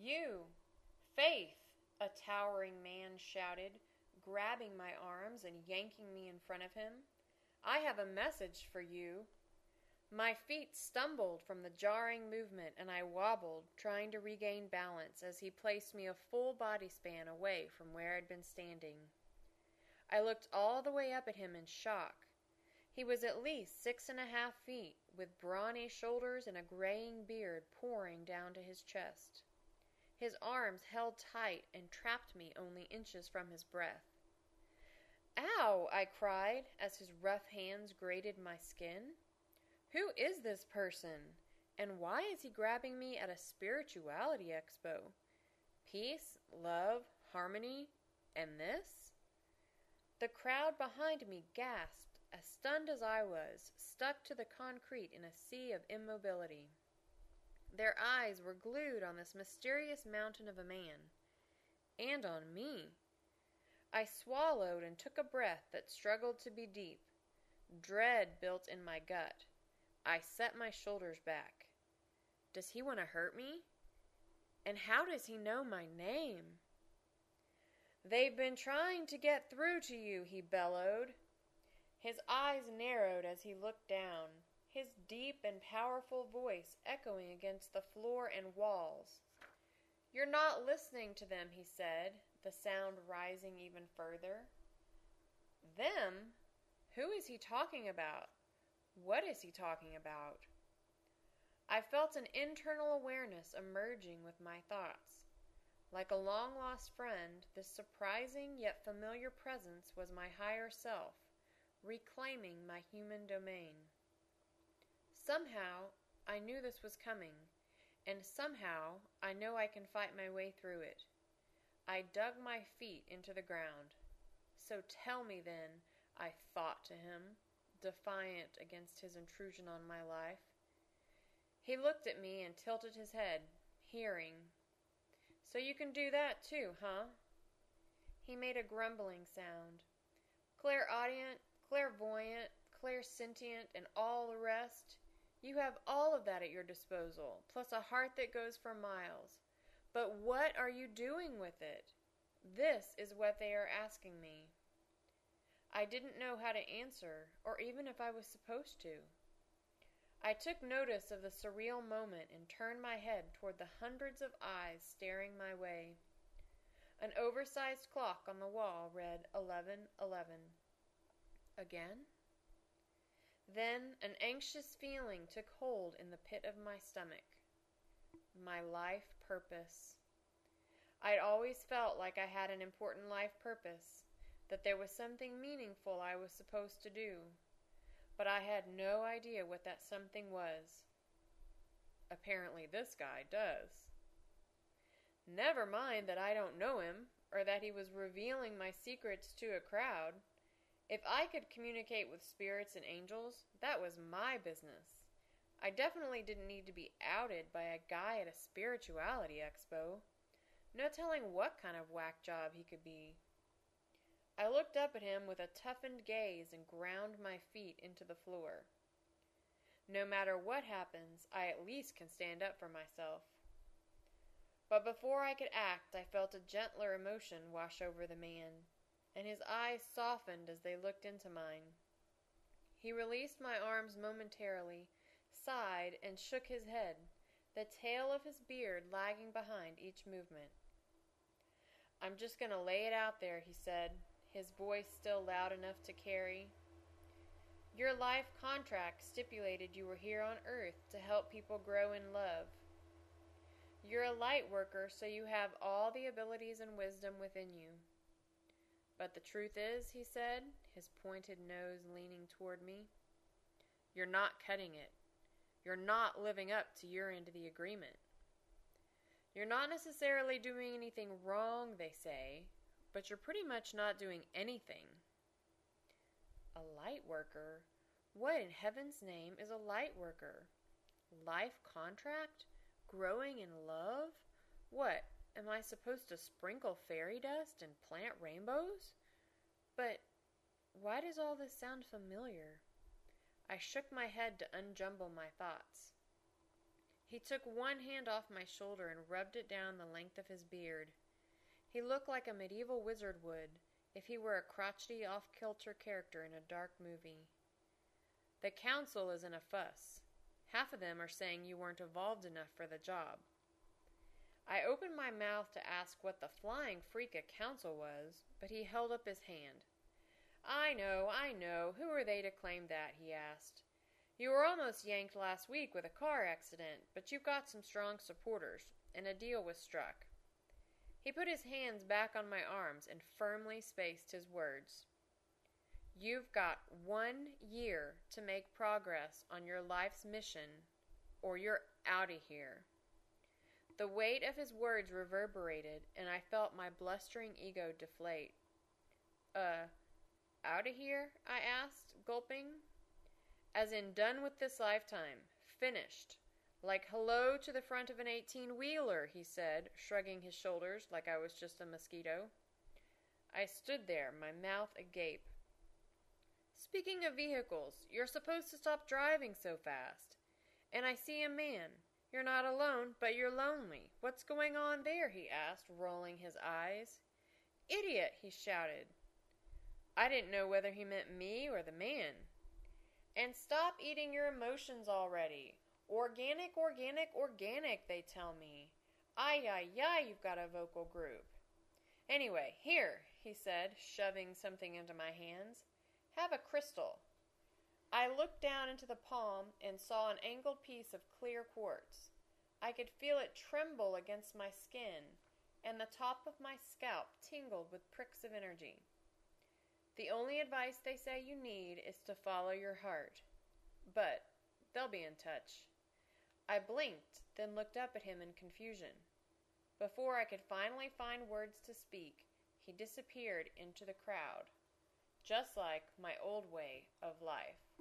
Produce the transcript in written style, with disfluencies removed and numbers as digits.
You! Faith! A towering man shouted, grabbing my arms and yanking me in front of him. I have a message for you. My feet stumbled from the jarring movement and I wobbled, trying to regain balance as he placed me a full body span away from where I'd been standing. I looked all the way up at him in shock. He was at least 6.5 feet, with brawny shoulders and a graying beard pouring down to his chest. His arms held tight and trapped me only inches from his breath. "Ow!" I cried as his rough hands grated my skin. Who is this person? And why is he grabbing me at a spirituality expo? Peace, love, harmony, and this? The crowd behind me gasped, as stunned as I was, stuck to the concrete in a sea of immobility. Their eyes were glued on this mysterious mountain of a man. And on me. I swallowed and took a breath that struggled to be deep. Dread built in my gut. I set my shoulders back. Does he want to hurt me? And how does he know my name? "They've been trying to get through to you," he bellowed. His eyes narrowed as he looked down, his deep and powerful voice echoing against the floor and walls. "You're not listening to them," he said, the sound rising even further. Them? Who is he talking about? What is he talking about? I felt an internal awareness emerging with my thoughts. Like a long-lost friend, this surprising yet familiar presence was my higher self, reclaiming my human domain. Somehow, I knew this was coming, and somehow I know I can fight my way through it. I dug my feet into the ground. "So tell me then," I thought to him, defiant against his intrusion on my life. He looked at me and tilted his head, hearing. "So you can do that too, huh?" He made a grumbling sound. "Clairaudient, clairvoyant, clairsentient, and all the rest. You have all of that at your disposal, plus a heart that goes for miles. But what are you doing with it? This is what they are asking me." I didn't know how to answer, or even if I was supposed to. I took notice of the surreal moment and turned my head toward the hundreds of eyes staring my way. An oversized clock on the wall read 11:11. Again? Then an anxious feeling took hold in the pit of my stomach. My life purpose. I'd always felt like I had an important life purpose, that there was something meaningful I was supposed to do, but I had no idea what that something was. Apparently this guy does. Never mind that I don't know him, or that he was revealing my secrets to a crowd. If I could communicate with spirits and angels, that was my business. I definitely didn't need to be outed by a guy at a spirituality expo. No telling what kind of whack job he could be. I looked up at him with a toughened gaze and ground my feet into the floor. No matter what happens, I at least can stand up for myself. But before I could act, I felt a gentler emotion wash over the man, and his eyes softened as they looked into mine. He released my arms momentarily, sighed, and shook his head, the tail of his beard lagging behind each movement. "I'm just going to lay it out there," he said, his voice still loud enough to carry. "Your life contract stipulated you were here on Earth to help people grow in love. You're a light worker, so you have all the abilities and wisdom within you. But the truth is," he said, his pointed nose leaning toward me, "you're not cutting it. You're not living up to your end of the agreement. You're not necessarily doing anything wrong, they say, but you're pretty much not doing anything." A light worker? What in heaven's name is a light worker? Life contract? Growing in love? What, am I supposed to sprinkle fairy dust and plant rainbows? But why does all this sound familiar? I shook my head to unjumble my thoughts. He took one hand off my shoulder and rubbed it down the length of his beard. He looked like a medieval wizard would if he were a crotchety, off-kilter character in a dark movie. The council is in a fuss. Half of them are saying you weren't evolved enough for the job. I opened my mouth to ask what the flying freak a council was, but he held up his hand. I know. Who are they to claim that?" he asked. "You were almost yanked last week with a car accident, but you've got some strong supporters, and a deal was struck." He put his hands back on my arms and firmly spaced his words. "You've got 1 year to make progress on your life's mission, or you're out of here." The weight of his words reverberated, and I felt my blustering ego deflate. Out of here?" I asked, gulping. "As in done with this lifetime. Finished. Like hello to the front of an 18-wheeler, he said, shrugging his shoulders like I was just a mosquito. I stood there, my mouth agape. "Speaking of vehicles, you're supposed to stop driving so fast. And I see a man. You're not alone, but you're lonely. What's going on there?" he asked, rolling his eyes. "Idiot!" he shouted. I didn't know whether he meant me or the man. "And stop eating your emotions already. Organic, they tell me. Ay, you've got a vocal group. Anyway, here," he said, shoving something into my hands. "Have a crystal." I looked down into the palm and saw an angled piece of clear quartz. I could feel it tremble against my skin, and the top of my scalp tingled with pricks of energy. The only advice they say you need is to follow your heart. But they'll be in touch. I blinked, then looked up at him in confusion. Before I could finally find words to speak, he disappeared into the crowd, just like my old way of life.